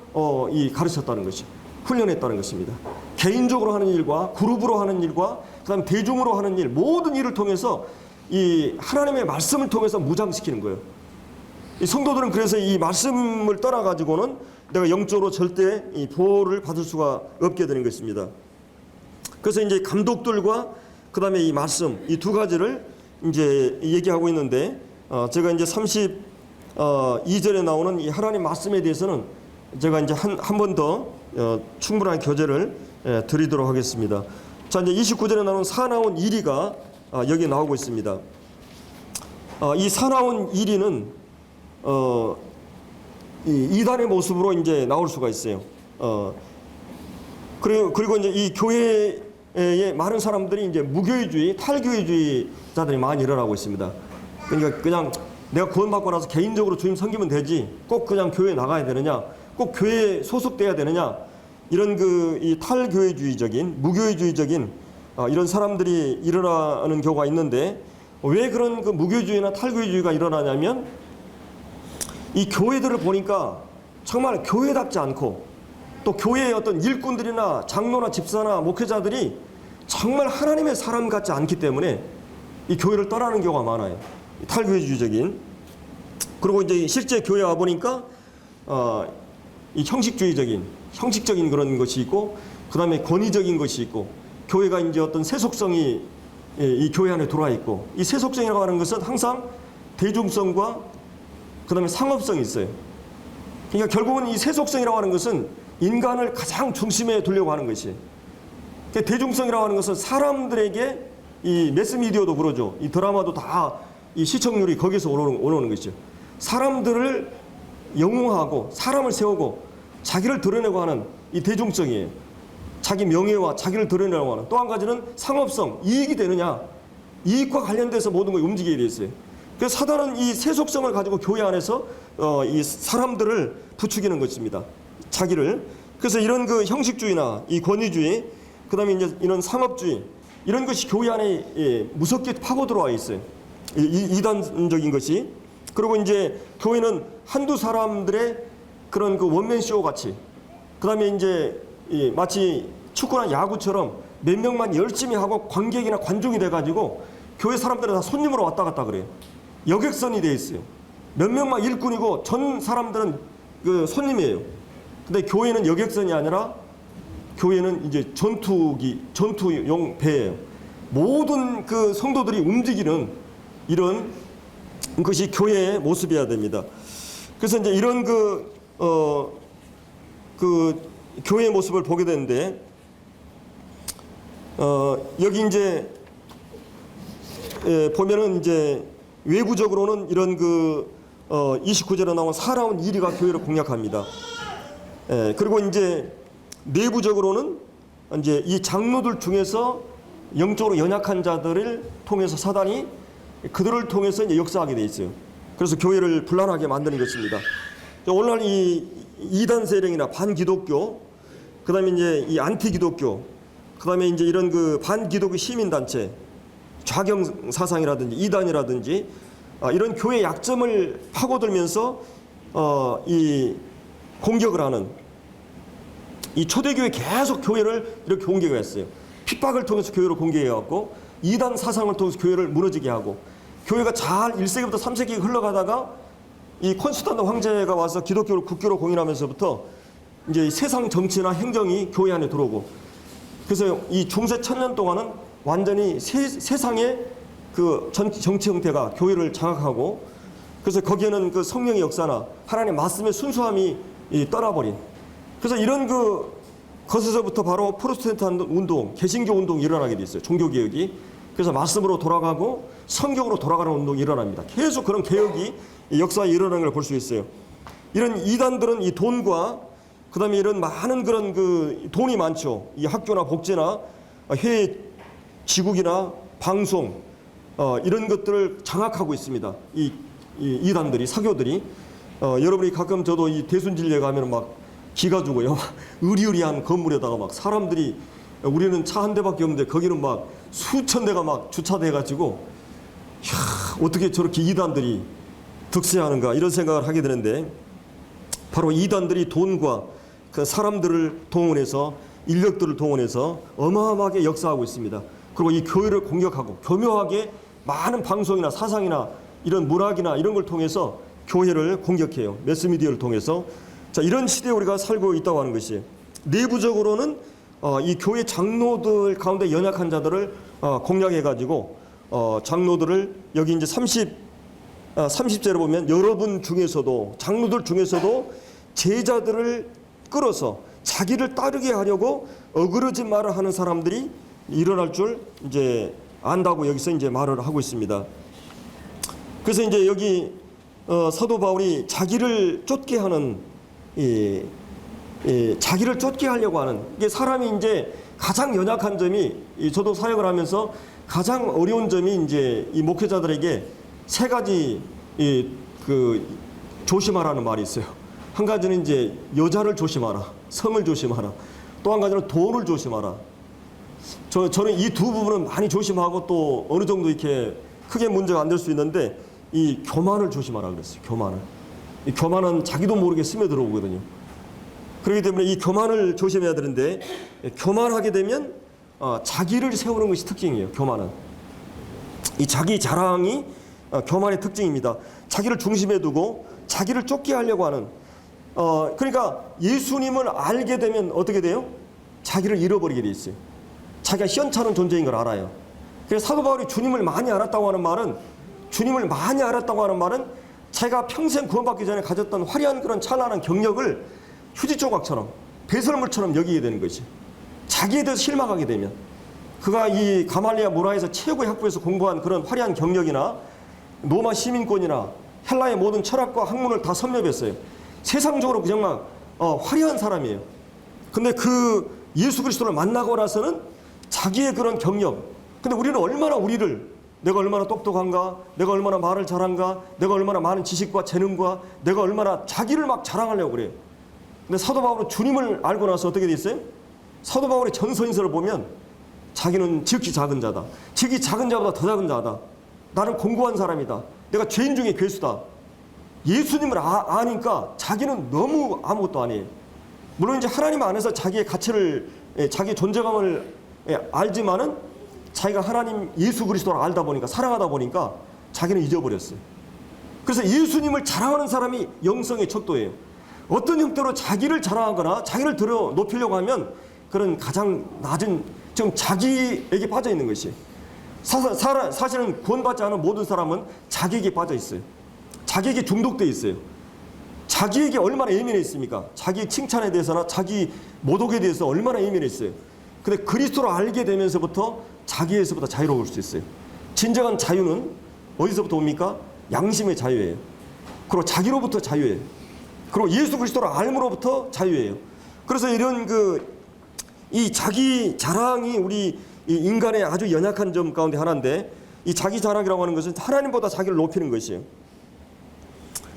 가르쳤다는 것이, 훈련했다는 것입니다. 개인적으로 하는 일과 그룹으로 하는 일과 그다음 대중으로 하는 일, 모든 일을 통해서 이 하나님의 말씀을 통해서 무장시키는 거예요. 이 성도들은 그래서 이 말씀을 떠나 가지고는 내가 영적으로 절대 이 보호를 받을 수가 없게 되는 것입니다. 그래서 이제 감독들과 그다음에 이 말씀, 이 두 가지를 이제 얘기하고 있는데, 제가 이제 32절에 나오는 이 하나님 말씀에 대해서는 제가 이제 한 번 더 충분한 교재를 드리도록 하겠습니다. 자, 이제 29절에 나오는 사나운 이리가 여기 나오고 있습니다. 이 사나운 이리는 이단의 모습으로 이제 나올 수가 있어요. 그리고 이제 이 교회에 많은 사람들이 이제 무교회주의, 탈교회주의자들이 많이 일어나고 있습니다. 그러니까 그냥 내가 구원받고 나서 개인적으로 주님 섬기면 되지, 꼭 그냥 교회 나가야 되느냐, 꼭 교회에 소속돼야 되느냐, 이런 이 탈교회주의적인, 무교회주의적인 이런 사람들이 일어나는 경우가 있는데, 왜 그런 그 무교회주의나 탈교회주의가 일어나냐면, 이 교회들을 보니까 정말 교회답지 않고, 또 교회의 어떤 일꾼들이나 장로나 집사나 목회자들이 정말 하나님의 사람 같지 않기 때문에 이 교회를 떠나는 경우가 많아요. 탈교회주의적인. 그리고 이제 실제 교회 와 보니까 이 형식적인 그런 것이 있고, 그 다음에 권위적인 것이 있고, 교회가 이제 어떤 세속성이 이 교회 안에 들어와 있고, 이 세속성이라고 하는 것은 항상 대중성과 그 다음에 상업성이 있어요. 그러니까 결국은 이 세속성이라고 하는 것은 인간을 가장 중심에 두려고 하는 것이에요. 그러니까 대중성이라고 하는 것은 사람들에게, 이 매스미디어도 그러죠. 이 드라마도 다 이 시청률이 거기서 올라오는 것이죠. 사람들을 영웅하고 사람을 세우고 자기를 드러내고 하는 이 대중성이에요. 자기 명예와 자기를 드러내려고 하는, 또 한 가지는 상업성, 이익이 되느냐, 이익과 관련돼서 모든 걸 움직이게 돼 있어요. 그래서 사단은 이 세속성을 가지고 교회 안에서 이 사람들을 부추기는 것입니다. 자기를. 그래서 이런 그 형식주의나 이 권위주의, 그다음에 이제 이런 상업주의, 이런 것이 교회 안에 무섭게 파고 들어와 있어요. 이단적인 것이. 그리고 이제 교회는 한두 사람들의 그런 그 원맨쇼 같이, 그다음에 이제 마치 축구나 야구처럼 몇 명만 열심히 하고 관객이나 관중이 돼가지고 교회 사람들은 다 손님으로 왔다 갔다 그래요. 여객선이 돼 있어요. 몇 명만 일꾼이고 전 사람들은 그 손님이에요. 근데 교회는 여객선이 아니라 교회는 이제 전투용 배예요. 모든 그 성도들이 움직이는 이런 것이 교회의 모습이어야 됩니다. 그래서 이제 이런 그 교회의 모습을 보게 되는데, 여기 이제 보면은 이제 외부적으로는 이런 29절에 나온 사나운 1위가 교회를 공략합니다. 그리고 이제 내부적으로는 이제 이 장로들 중에서 영적으로 연약한 자들을 통해서 사단이 그들을 통해서 이제 역사하게 돼 있어요. 그래서 교회를 불안하게 만드는 것입니다. 오늘날 이 이단 세력이나 반기독교, 그다음에 이제 이 안티기독교, 그다음에 이제 이런 그 반기독교 시민단체, 좌경 사상이라든지 이단이라든지 이런 교회 약점을 파고들면서 이 공격을 하는, 이 초대교회 계속 교회를 이렇게 공격했어요. 핍박을 통해서 교회를 공격해갖고 이단 사상을 통해서 교회를 무너지게 하고, 교회가 잘 1세기부터 3세기 흘러가다가 이 콘스탄트 황제가 와서 기독교를 국교로 공인하면서부터 이제 세상 정치나 행정이 교회 안에 들어오고, 그래서 이 중세 1000년 동안은 완전히 세상의 그 정치 형태가 교회를 장악하고, 그래서 거기에는 그 성령의 역사나 하나님의 말씀의 순수함이 떠나버린, 그래서 이런 것에서부터 바로 프로테스탄트 운동, 개신교 운동이 일어나게 돼 있어요. 종교개혁이. 그래서 말씀으로 돌아가고 성경으로 돌아가는 운동이 일어납니다. 계속 그런 개혁이 역사에 일어나는 걸 볼 수 있어요. 이런 이단들은 이 돈과 그다음에 이런 많은 그런 돈이 많죠. 이 학교나 복지나 해외 지국이나 방송 이런 것들을 장악하고 있습니다. 이 이단들이, 사교들이. 여러분이 가끔 저도 이 대순진리에 가면 막 기가 주고요. 으리으리한 건물에다가 막 사람들이, 우리는 차 한 대밖에 없는데 거기는 막 수천 대가 막 주차돼가지고, 어떻게 저렇게 이단들이 득세하는가 이런 생각을 하게 되는데, 바로 이단들이 돈과 그 사람들을 동원해서, 인력들을 동원해서 어마어마하게 역사하고 있습니다. 그리고 이 교회를 공격하고 교묘하게 많은 방송이나 사상이나 이런 문학이나 이런 걸 통해서 교회를 공격해요. 매스미디어를 통해서. 자, 이런 시대에 우리가 살고 있다고 하는 것이, 내부적으로는 이 교회 장로들 가운데 연약한 자들을 공략해가지고 장로들을, 여기 이제 30절에 보면 여러분 중에서도, 장로들 중에서도 제자들을 끌어서 자기를 따르게 하려고 어그러진 말을 하는 사람들이 일어날 줄 이제 안다고 여기서 이제 말을 하고 있습니다. 그래서 이제 여기 사도 바울이 자기를 쫓게 하는, 자기를 쫓게 하려고 하는, 이게 사람이 이제 가장 연약한 점이, 저도 사역을 하면서 가장 어려운 점이 이제 이 목회자들에게 세 가지 조심하라는 말이 있어요. 한 가지는 이제 여자를 조심하라, 성을 조심하라. 또 한 가지는 돈을 조심하라. 저는 이 두 부분은 많이 조심하고 또 어느 정도 이렇게 크게 문제가 안 될 수 있는데, 이 교만을 조심하라 그랬어요. 교만을. 이 교만은 자기도 모르게 스며들어오거든요. 그렇기 때문에 이 교만을 조심해야 되는데, 교만하게 되면 자기를 세우는 것이 특징이에요. 교만은. 이 자기 자랑이 교만의 특징입니다. 자기를 중심에 두고 자기를 쫓게 하려고 하는, 그러니까 예수님을 알게 되면 어떻게 돼요? 자기를 잃어버리게 돼 있어요. 자기가 시원찮은 존재인 걸 알아요. 그래서 사도 바울이 주님을 많이 알았다고 하는 말은, 자기가 평생 구원받기 전에 가졌던 화려한 그런 찬란한 경력을 휴지 조각처럼, 배설물처럼 여기게 되는 거지. 자기에 대해서 실망하게 되면, 그가 이 가말리아 문화에서 최고의 학부에서 공부한 그런 화려한 경력이나 로마 시민권이나 헬라의 모든 철학과 학문을 다 섭렵했어요. 세상적으로 정말 화려한 사람이에요. 근데 그 예수 그리스도를 만나고 나서는 자기의 그런 경력. 근데 우리는 얼마나 내가 얼마나 똑똑한가, 내가 얼마나 말을 잘한가, 내가 얼마나 많은 지식과 재능과 내가 얼마나 자기를 막 자랑하려고 그래요. 근데 사도 바울은 주님을 알고 나서 어떻게 됐어요? 사도 바울의 전서인서를 보면 자기는 지극히 작은 자다. 지극히 작은 자보다 더 작은 자다. 나는 공고한 사람이다. 내가 죄인 중에 괴수다. 예수님을 아니까 자기는 너무 아무것도 아니에요. 물론 이제 하나님 안에서 자기의 가치를, 자기의 존재감을 알지만은 자기가 하나님 예수 그리스도를 알다 보니까, 사랑하다 보니까 자기는 잊어버렸어요. 그래서 예수님을 자랑하는 사람이 영성의 척도예요. 어떤 형태로 자기를 자랑하거나 자기를 들어 높이려고 하면 그런 가장 낮은 좀 자기에게 빠져 있는 것이에요. 사실은 구원받지 않은 모든 사람은 자기에게 빠져 있어요. 자기에게 중독되어 있어요. 자기에게 얼마나 예민해 있습니까? 자기 칭찬에 대해서나 자기 모독에 대해서 얼마나 예민해 있어요. 근데 그리스도를 알게 되면서부터 자기에서부터 자유로울 수 있어요. 진정한 자유는 어디서부터 옵니까? 양심의 자유예요. 그리고 자기로부터 자유예요. 그리고 예수 그리스도를 알므로부터 자유예요. 그래서 이런 이 자기 자랑이 우리 이 인간의 아주 연약한 점 가운데 하나인데, 이 자기 자랑이라고 하는 것은 하나님보다 자기를 높이는 것이에요.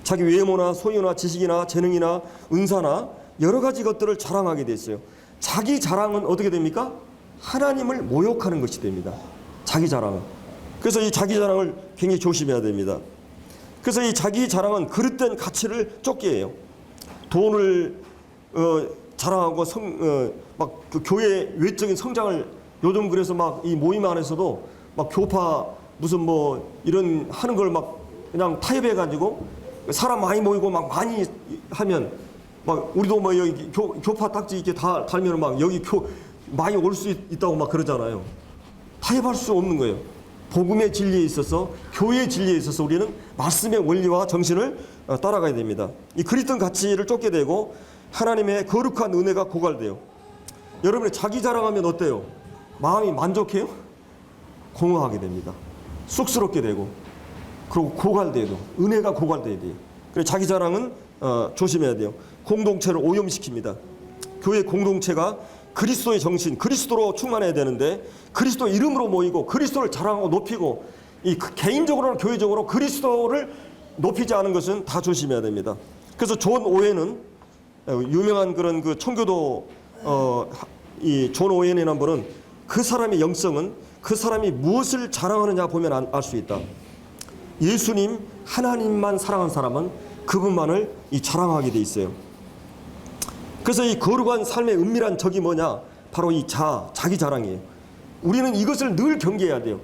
자기 외모나 소유나 지식이나 재능이나 은사나 여러 가지 것들을 자랑하게 돼 있어요. 자기 자랑은 어떻게 됩니까? 하나님을 모욕하는 것이 됩니다. 자기 자랑은. 그래서 이 자기 자랑을 굉장히 조심해야 됩니다. 그래서 이 자기 자랑은 그릇된 가치를 쫓게 해요. 돈을 자랑하고 막 그 교회 외적인 성장을, 요즘 그래서 막 이 모임 안에서도 막 교파 무슨 뭐 이런 하는 걸 막 그냥 타협해 가지고 사람 많이 모이고 막 많이 하면 막 우리도 뭐 여기 교파 딱지 이렇게 다 달면 막 여기 많이 올 수 있다고 막 그러잖아요. 타협할 수 없는 거예요. 복음의 진리에 있어서, 교회의 진리에 있어서 우리는 말씀의 원리와 정신을 따라가야 됩니다. 이 그리스도 가치를 쫓게 되고 하나님의 거룩한 은혜가 고갈돼요. 여러분이 자기 자랑하면 어때요? 마음이 만족해요? 공허하게 됩니다. 쑥스럽게 되고, 그리고 고갈돼도, 은혜가 고갈돼야 돼요. 그래서 자기 자랑은 조심해야 돼요. 공동체를 오염시킵니다. 교회 공동체가 그리스도의 정신, 그리스도로 충만해야 되는데 그리스도 이름으로 모이고 그리스도를 자랑하고 높이고, 이 개인적으로나 교회적으로 그리스도를 높이지 않은 것은 다 조심해야 됩니다. 그래서 존 오웬은, 유명한 그런 그 청교도 이 존 오웬이라는 분은 그 사람의 영성은 그 사람이 무엇을 자랑하느냐 보면 알 수 있다. 예수님, 하나님만 사랑한 사람은 그분만을 자랑하게 돼 있어요. 그래서 이 거룩한 삶의 은밀한 적이 뭐냐? 바로 이 자기 자랑이에요. 우리는 이것을 늘 경계해야 돼요.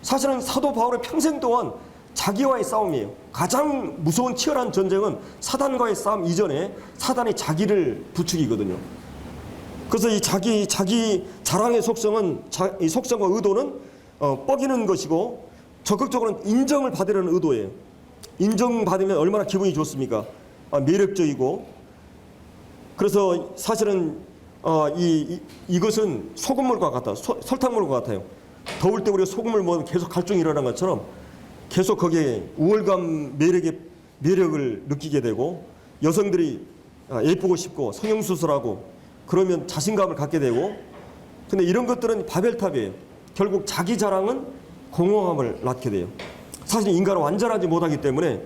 사실은 사도 바울의 평생 동안 자기와의 싸움이에요. 가장 무서운 치열한 전쟁은 사단과의 싸움 이전에 사단이 자기를 부추기거든요. 그래서 이 자기 자랑의 속성은, 이 속성과 의도는 뻐기는 것이고 적극적으로는 인정을 받으려는 의도예요. 인정받으면 얼마나 기분이 좋습니까? 매력적이고. 그래서 사실은 이것은 소금물과 같다. 설탕물과 같아요. 더울 때 우리가 소금을 먹으면 계속 갈증이 일어나는 것처럼 계속 거기에 우월감, 매력을 느끼게 되고, 여성들이 예쁘고 싶고 성형수술하고 그러면 자신감을 갖게 되고. 근데 이런 것들은 바벨탑이에요. 결국 자기 자랑은 공허함을 낳게 돼요. 사실 인간은 완전하지 못하기 때문에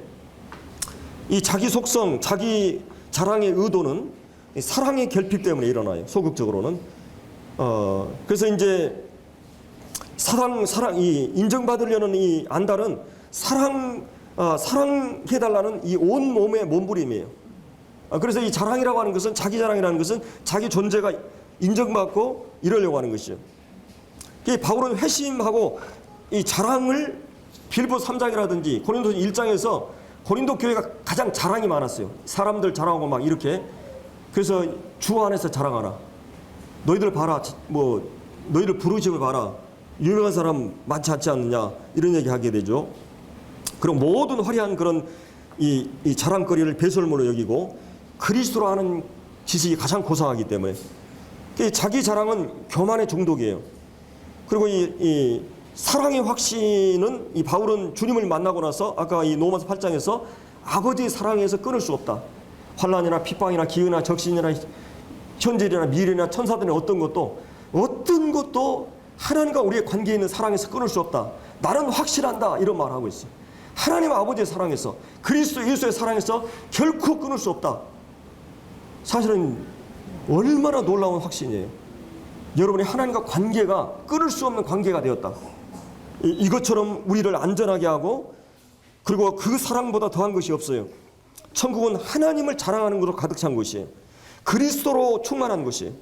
이 자기 속성, 자기 자랑의 의도는 사랑의 결핍 때문에 일어나요. 소극적으로는. 그래서 이제 이 인정받으려는 이 안달은 사랑해달라는 이 온 몸의 몸부림이에요. 그래서 이 자랑이라고 하는 것은, 자기 자랑이라는 것은 자기 존재가 인정받고 이러려고 하는 것이죠. 바울은 회심하고 이 자랑을 빌보 3장이라든지 고린도 1장에서 고린도 교회가 가장 자랑이 많았어요. 사람들 자랑하고 막 이렇게. 그래서 주 안에서 자랑하라. 너희들 봐라. 뭐 너희들 부르심을 봐라. 유명한 사람 많지 않지 않느냐. 이런 얘기 하게 되죠. 그리고 모든 화려한 그런 이 자랑거리를 배설물로 여기고 그리스도로 하는 지식이 가장 고상하기 때문에 자기 자랑은 교만의 중독이에요. 그리고 이 사랑의 확신은, 이 바울은 주님을 만나고 나서 아까 이 로마서 8장에서 아버지의 사랑에서 끊을 수 없다. 환난이나 핍박이나 기근이나 적신이나 현재나 미래나 천사들의 어떤 것도 하나님과 우리의 관계에 있는 사랑에서 끊을 수 없다. 나는 확실한다. 이런 말을 하고 있어요. 하나님 아버지의 사랑에서, 그리스도 예수의 사랑에서 결코 끊을 수 없다. 사실은 얼마나 놀라운 확신이에요. 여러분이 하나님과 관계가 끊을 수 없는 관계가 되었다. 이것처럼 우리를 안전하게 하고, 그리고 그 사랑보다 더한 것이 없어요. 천국은 하나님을 자랑하는 것으로 가득 찬 곳이에요. 그리스도로 충만한 곳이에요.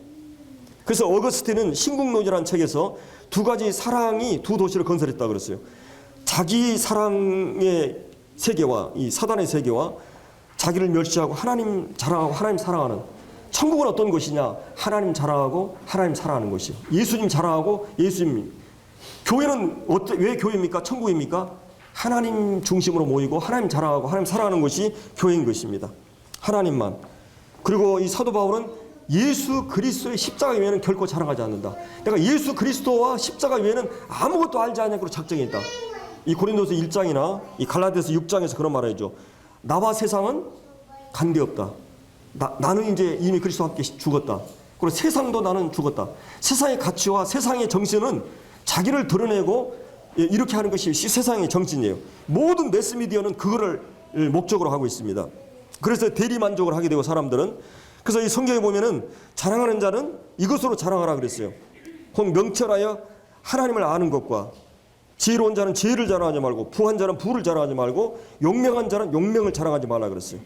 그래서 어거스틴은 신국론이라는 책에서 두 가지 사랑이 두 도시를 건설했다고 그랬어요. 자기 사랑의 세계와 이 사단의 세계와 자기를 멸시하고 하나님 자랑하고 하나님 사랑하는, 천국은 어떤 곳이냐? 하나님 자랑하고 하나님 사랑하는 곳이에요. 예수님 자랑하고 예수님. 교회는 왜 교회입니까? 천국입니까? 하나님 중심으로 모이고 하나님 자랑하고 하나님 사랑하는 것이 교회인 것입니다. 하나님만. 그리고 이 사도 바울은 예수 그리스도의 십자가 외에는 결코 자랑하지 않는다. 내가 예수 그리스도와 십자가 외에는 아무것도 알지 않냐고 작정했다. 이 고린도서 1장이나 이 갈라디아서 6장에서 그런 말을 해줘. 나와 세상은 관계없다. 나는 이제 이미 그리스도와 함께 죽었다. 그리고 세상도 나는 죽었다. 세상의 가치와 세상의 정신은 자기를 드러내고 이렇게 하는 것이 세상의 정신이에요. 모든 매스미디어는 그거를 목적으로 하고 있습니다. 그래서 대리만족을 하게 되고 사람들은. 그래서 이 성경에 보면은 자랑하는 자는 이것으로 자랑하라 그랬어요. 혹 명철하여 하나님을 아는 것과, 지혜로운 자는 지혜를 자랑하지 말고, 부한 자는 부를 자랑하지 말고, 용맹한 자는 용맹을 자랑하지 말라 그랬어요.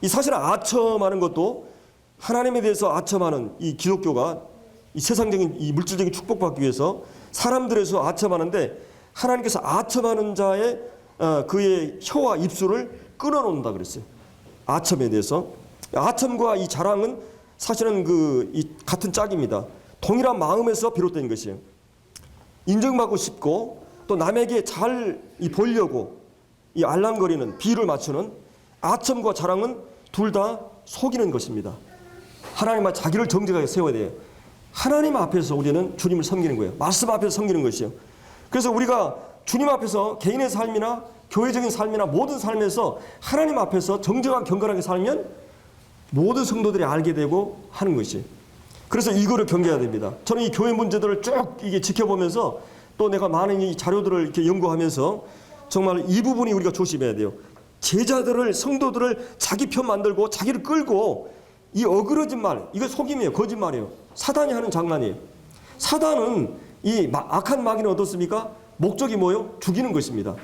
이 사실 아첨하는 것도, 하나님에 대해서 아첨하는 이 기독교가 이 세상적인 이 물질적인 축복받기 위해서 사람들에서 아첨하는데, 하나님께서 아첨하는 자의 그의 혀와 입술을 끊어놓는다 그랬어요. 아첨에 대해서. 아첨과 이 자랑은 사실은 이 같은 짝입니다. 동일한 마음에서 비롯된 것이에요. 인정받고 싶고 또 남에게 잘 보이려고 이 알랑거리는, 비를 맞추는 아첨과 자랑은 둘 다 속이는 것입니다. 하나님 앞에 자기를 정직하게 세워야 돼요. 하나님 앞에서 우리는 주님을 섬기는 거예요. 말씀 앞에서 섬기는 것이에요. 그래서 우리가 주님 앞에서 개인의 삶이나 교회적인 삶이나 모든 삶에서 하나님 앞에서 정직하게 경건하게 살면 모든 성도들이 알게 되고 하는 것이. 그래서 이거를 경계해야 됩니다. 저는 이 교회 문제들을 쭉 이게 지켜보면서 또 내가 많은 이 자료들을 이렇게 연구하면서 정말 이 부분이 우리가 조심해야 돼요. 제자들을, 성도들을 자기 편 만들고 자기를 끌고 이 어그러진 말, 이거 속임이에요. 거짓말이에요. 사단이 하는 장난이에요. 사단은 이 악한 마귀는 어떻습니까? 목적이 뭐예요? 죽이는 것입니다.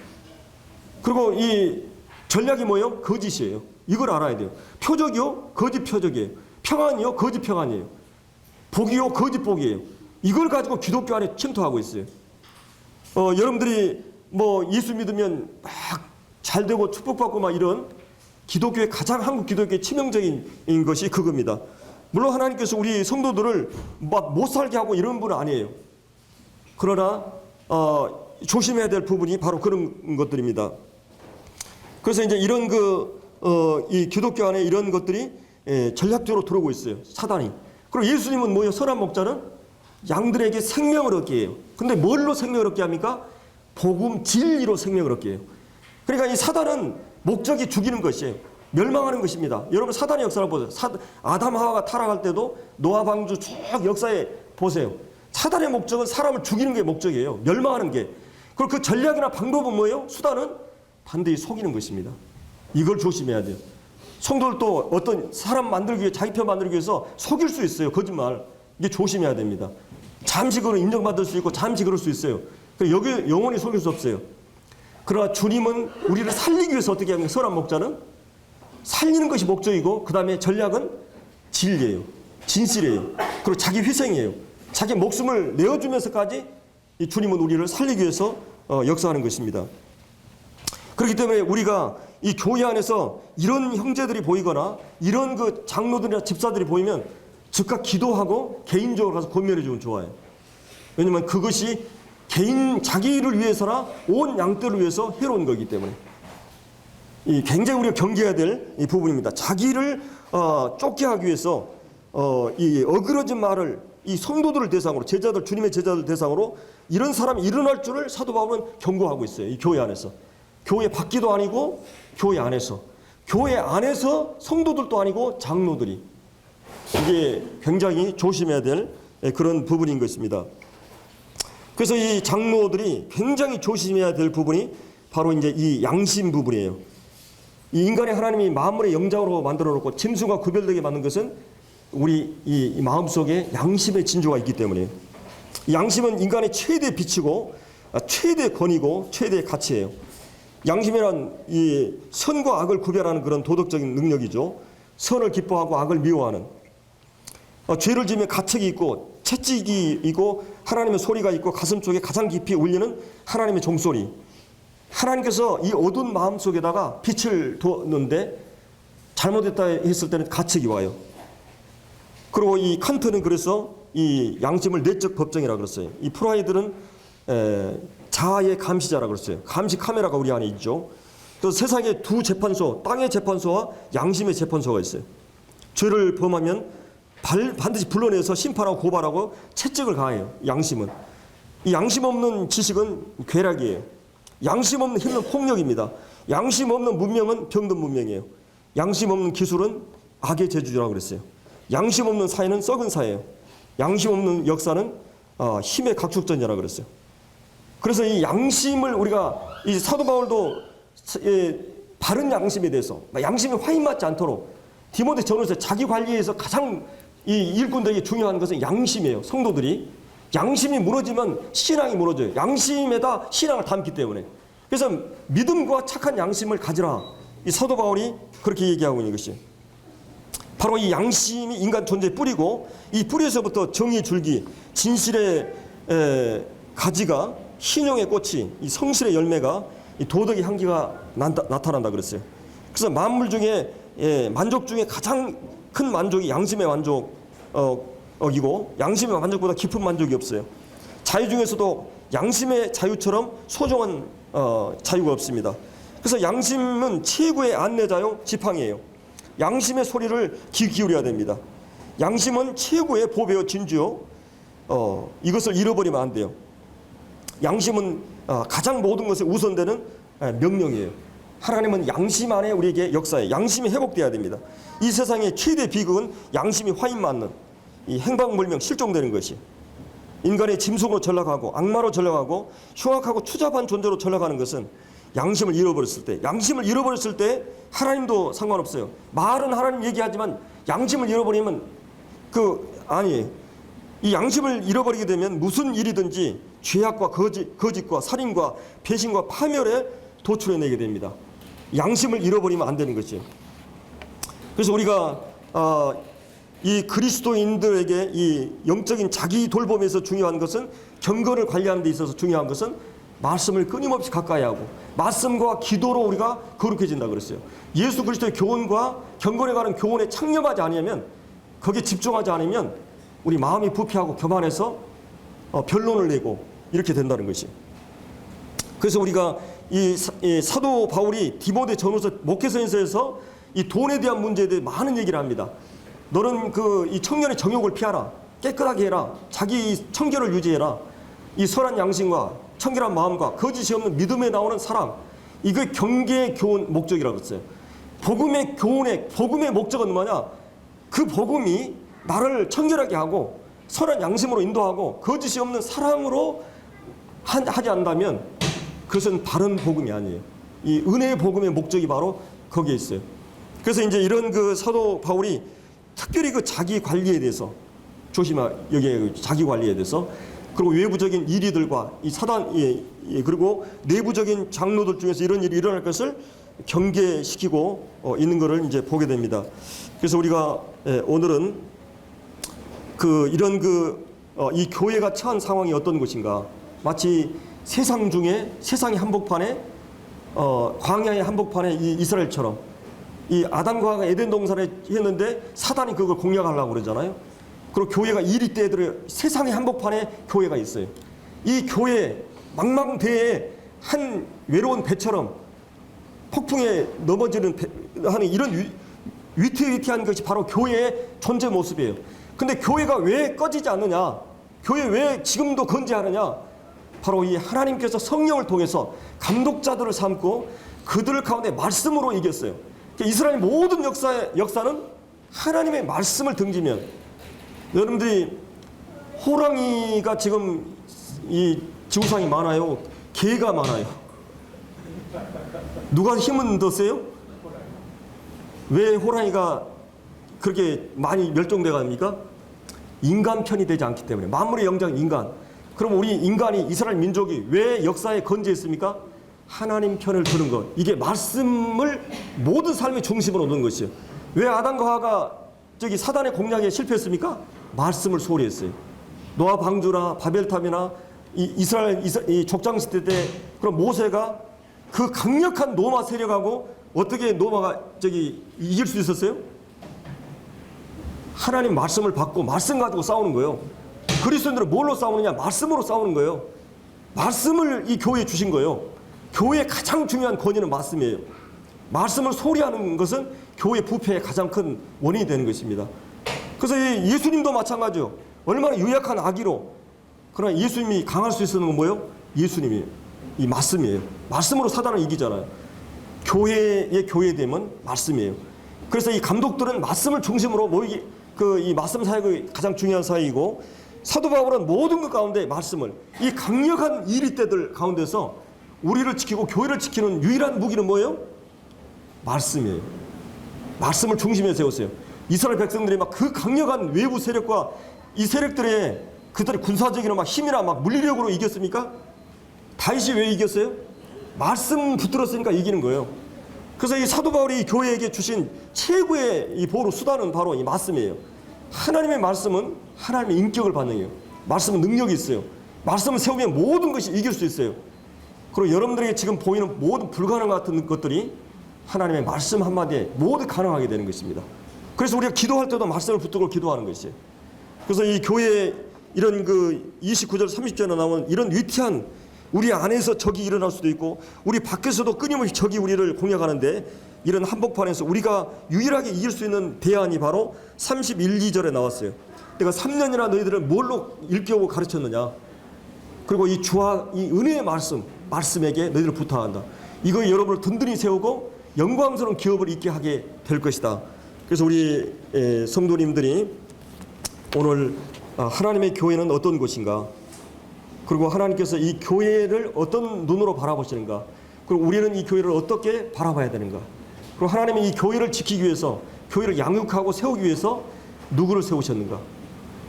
그리고 이 전략이 뭐예요? 거짓이에요. 이걸 알아야 돼요. 표적이요? 거짓 표적이에요. 평안이요? 거짓 평안이에요. 복이요? 거짓 복이에요. 이걸 가지고 기독교 안에 침투하고 있어요. 여러분들이 예수 믿으면 막 잘 되고 축복받고 막 이런 기독교의 가장 한국 기독교의 치명적인 것이 그겁니다. 물론 하나님께서 우리 성도들을 막 못 살게 하고 이런 분은 아니에요. 그러나 조심해야 될 부분이 바로 그런 것들입니다. 그래서 이제 이런 이 기독교 안에 이런 것들이 전략적으로 들어오고 있어요. 사단이. 그리고 예수님은 뭐예요? 선한 목자는 양들에게 생명을 얻게 해요. 근데 뭘로 생명을 얻게 합니까? 복음 진리로 생명을 얻게 해요. 그러니까 이 사단은 목적이 죽이는 것이에요. 멸망하는 것입니다. 여러분 사단의 역사를 보세요. 아담 하와가 타락할 때도 노아 방주 쭉 역사에 보세요. 사단의 목적은 사람을 죽이는 게 목적이에요. 멸망하는 게. 그리고 그 전략이나 방법은 뭐예요? 수단은 반드시 속이는 것입니다. 이걸 조심해야 돼요. 성도들도 어떤 사람 만들기 위해, 자기 편 만들기 위해서 속일 수 있어요. 거짓말. 이게 조심해야 됩니다. 잠시 그런 인정받을 수 있고 잠시 그럴 수 있어요. 여기 영원히 속일 수 없어요. 그러나 주님은 우리를 살리기 위해서 어떻게 하면 선한 목자는 살리는 것이 목적이고 그 다음에 전략은 진리예요. 진실이에요. 그리고 자기 희생이에요. 자기 목숨을 내어주면서까지 이 주님은 우리를 살리기 위해서 역사하는 것입니다. 그렇기 때문에 우리가 이 교회 안에서 이런 형제들이 보이거나 이런 그 장로들이나 집사들이 보이면 즉각 기도하고 개인적으로 가서 권면해 주면 좋아요. 왜냐하면 그것이 자기를 위해서나 온 양떼를 위해서 해로운 거기 때문에 이 굉장히 우리가 경계해야 될 이 부분입니다. 자기를 쫓게 하기 위해서 이 어그러진 말을 이 성도들을 대상으로, 제자들, 주님의 제자들 대상으로 이런 사람이 일어날 줄을 사도 바울은 경고하고 있어요. 이 교회 안에서. 교회 밖기도 아니고 교회 안에서. 교회 안에서 성도들도 아니고 장로들이. 이게 굉장히 조심해야 될 그런 부분인 것입니다. 그래서 이 장로들이 굉장히 조심해야 될 부분이 바로 이제 이 양심 부분이에요. 이 인간의 하나님이 만물의 영장으로 만들어 놓고 짐승과 구별되게 만든 것은 우리 이 마음속에 양심의 진조가 있기 때문에, 이 양심은 인간의 최대 빛이고 최대 권위고 최대 가치예요. 양심이란 이 선과 악을 구별하는 그런 도덕적인 능력이죠. 선을 기뻐하고 악을 미워하는, 죄를 지으면 가책이 있고 채찍이 있고 하나님의 소리가 있고 가슴 속에 가장 깊이 울리는 하나님의 종소리. 하나님께서 이 어두운 마음 속에다가 빛을 뒀는데 잘못했다 했을 때는 가책이 와요. 그리고 이 칸트는 그래서 이 양심을 내적 법정이라고 그랬어요. 이 프라이드는 자아의 감시자라고 그랬어요. 감시 카메라가 우리 안에 있죠. 또 세상에 두 재판소, 땅의 재판소와 양심의 재판소가 있어요. 죄를 범하면 반드시 불러내서 심판하고 고발하고 채찍을 가해요. 양심은. 이 양심 없는 지식은 괴락이에요. 양심 없는 힘은 폭력입니다. 양심 없는 문명은 병든 문명이에요. 양심 없는 기술은 악의 제주라고 그랬어요. 양심 없는 사회는 썩은 사회예요. 양심 없는 역사는 힘의 각축전이라고 그랬어요. 그래서 이 양심을 우리가, 이 사도 바울도 바른 양심에 대해서, 양심이 화인맞지 않도록 디모데 전후서 자기 관리에서 가장 이 일꾼들에게 중요한 것은 양심이에요. 성도들이 양심이 무너지면 신앙이 무너져요. 양심에다 신앙을 담기 때문에. 그래서 믿음과 착한 양심을 가지라, 이 사도 바울이 그렇게 얘기하고 있는 것이 바로 이 양심이 인간 존재의 뿌리고, 이 뿌리에서부터 정의의 줄기, 진실의 가지가, 신용의 꽃이, 이 성실의 열매가, 이 도덕의 향기가 나타난다 그랬어요. 그래서 만물 중에 만족 중에 가장 큰 만족이 양심의 만족이고, 양심의 만족보다 깊은 만족이 없어요. 자유 중에서도 양심의 자유처럼 소중한 자유가 없습니다. 그래서 양심은 최고의 안내자요 지팡이에요. 양심의 소리를 귀 기울여야 됩니다. 양심은 최고의 보배요 진주요. 이것을 잃어버리면 안 돼요. 양심은 가장 모든 것에 우선되는 명령이에요. 하나님은 양심 안에 우리에게 역사해. 양심이 회복돼야 됩니다. 이 세상의 최대 비극은 양심이 화인 맞는, 이 행방불명 실종되는 것이, 인간의 짐승으로 전락하고 악마로 전락하고 흉악하고 추잡한 존재로 전락하는 것은 양심을 잃어버렸을 때, 양심을 잃어버렸을 때 하나님도 상관없어요. 말은 하나님 얘기하지만 양심을 잃어버리면 아니에요. 이 양심을 잃어버리게 되면 무슨 일이든지 죄악과 거짓과 살인과 배신과 파멸에 도출해내게 됩니다. 양심을 잃어버리면 안 되는 거죠. 그래서 우리가 이 그리스도인들에게 이 영적인 자기 돌봄에서 중요한 것은, 경건을 관리하는 데 있어서 중요한 것은 말씀을 끊임없이 가까이 하고 말씀과 기도로 우리가 거룩해진다 그랬어요. 예수 그리스도의 교훈과 경건에 관한 교훈에 창념하지 않으면, 거기에 집중하지 않으면 우리 마음이 부패하고 교만해서 변론을 내고 이렇게 된다는 것이. 그래서 우리가 이 사도 바울이 디모데 전후서 목회서에서 이 돈에 대한 문제에 대해 많은 얘기를 합니다. 너는 이 청년의 정욕을 피하라. 깨끗하게 해라. 자기 청결을 유지해라. 이 선한 양심과 청결한 마음과 거짓이 없는 믿음에 나오는 사랑. 이거 경계의 교훈 목적이라고 했어요. 복음의 교훈의 복음의 목적은 뭐냐? 그 복음이 나를 청결하게 하고 선한 양심으로 인도하고 거짓이 없는 사랑으로 하지 않는다면 그것은 바른 복음이 아니에요. 이 은혜의 복음의 목적이 바로 거기에 있어요. 그래서 이제 이런 사도 바울이 특별히 자기 관리에 대해서 여기에 자기 관리에 대해서, 그리고 외부적인 이리들과 이 사단, 그리고 내부적인 장로들 중에서 이런 일이 일어날 것을 경계시키고 있는 것을 이제 보게 됩니다. 그래서 우리가 오늘은 이런 이 교회가 처한 상황이 어떤 것인가, 마치 세상 중에 세상의 한복판에 광야의 한복판에 이 이스라엘처럼, 이 아담과 하와가 에덴 동산에 했는데 사단이 그걸 공략하려고 그러잖아요. 그리고 교회가 이리 때들을 세상의 한복판에 교회가 있어요. 이 교회 망망대해에 한 외로운 배처럼 폭풍에 넘어지는 하는 이런 위태위태한 것이 바로 교회의 존재 모습이에요. 근데 교회가 왜 꺼지지 않느냐? 교회 왜 지금도 건재하느냐? 바로 이 하나님께서 성령을 통해서 감독자들을 삼고 그들 가운데 말씀으로 이겼어요. 이스라엘 모든 역사는 하나님의 말씀을 등지면, 여러분들이 호랑이가 지금 이 지구상에 많아요? 개가 많아요? 누가 힘은 더 세요? 왜 호랑이가 그렇게 많이 멸종돼 갑니까? 인간 편이 되지 않기 때문에. 만물의 영장 인간. 그럼 우리 인간이, 이스라엘 민족이 왜 역사에 건재했습니까? 하나님 편을 드는 것. 이게 말씀을 모든 삶의 중심으로 놓는 것이에요. 왜 아담과 하와가 저기 사단의 공략에 실패했습니까? 말씀을 소홀히 했어요. 노아 방주나 바벨탑이나 이스라엘 이 족장 시대 때 그럼 모세가 그 강력한 로마 세력하고 어떻게 로마가 저기 이길 수 있었어요? 하나님 말씀을 받고 말씀 가지고 싸우는 거예요. 그리스도인들은 뭘로 싸우느냐? 말씀으로 싸우는 거예요. 말씀을 이 교회에 주신 거예요. 교회의 가장 중요한 권위는 말씀이에요. 말씀을 소홀히 하는 것은 교회 부패의 가장 큰 원인이 되는 것입니다. 그래서 예수님도 마찬가지요. 얼마나 유약한 아기로, 그러나 예수님이 강할 수 있었는 건 뭐예요? 예수님이 이 말씀이에요. 말씀으로 사단을 이기잖아요. 교회의 교회됨은 말씀이에요. 그래서 이 감독들은 말씀을 중심으로 이 말씀 사역이 가장 중요한 사역이고, 사도 바울은 모든 것 가운데 말씀을, 이 강력한 이리떼들 가운데서 우리를 지키고 교회를 지키는 유일한 무기는 뭐예요? 말씀이에요. 말씀을 중심에 세웠어요. 이스라엘 백성들이 막 그 강력한 외부 세력과 이 세력들의 그들의 군사적인 막 힘이나 막 물리력으로 이겼습니까? 다윗이 왜 이겼어요? 말씀 붙들었으니까 이기는 거예요. 그래서 이 사도 바울이 교회에게 주신 최고의 이 보루 수단은 바로 이 말씀이에요. 하나님의 말씀은 하나님의 인격을 받는 거예요. 말씀은 능력이 있어요. 말씀을 세우면 모든 것이 이길 수 있어요. 그리고 여러분들에게 지금 보이는 모든 불가능 같은 것들이 하나님의 말씀 한마디에 모두 가능하게 되는 것입니다. 그래서 우리가 기도할 때도 말씀을 붙들고 기도하는 것이에요. 그래서 이 교회에 이런 그 29절 30절에 나오는 이런 위태한, 우리 안에서 적이 일어날 수도 있고 우리 밖에서도 끊임없이 적이 우리를 공략하는데, 이런 한복판에서 우리가 유일하게 이길 수 있는 대안이 바로 31, 2절에 나왔어요. 내가 3년이나 너희들을 뭘로 일깨우고 가르쳤느냐. 그리고 이 주와 이 은혜의 말씀에게 너희들을 부탁한다. 이거 여러분을 든든히 세우고 영광스러운 기업을 있게 하게 될 것이다. 그래서 우리 성도님들이 오늘 하나님의 교회는 어떤 곳인가, 그리고 하나님께서 이 교회를 어떤 눈으로 바라보시는가, 그리고 우리는 이 교회를 어떻게 바라봐야 되는가, 그리고 하나님이 이 교회를 지키기 위해서, 교회를 양육하고 세우기 위해서 누구를 세우셨는가,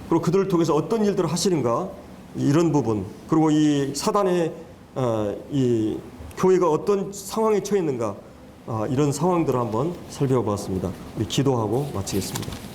그리고 그들을 통해서 어떤 일들을 하시는가, 이런 부분, 그리고 이 사단의 이 교회가 어떤 상황에 처해 있는가, 이런 상황들을 한번 살펴보았습니다. 우리 기도하고 마치겠습니다.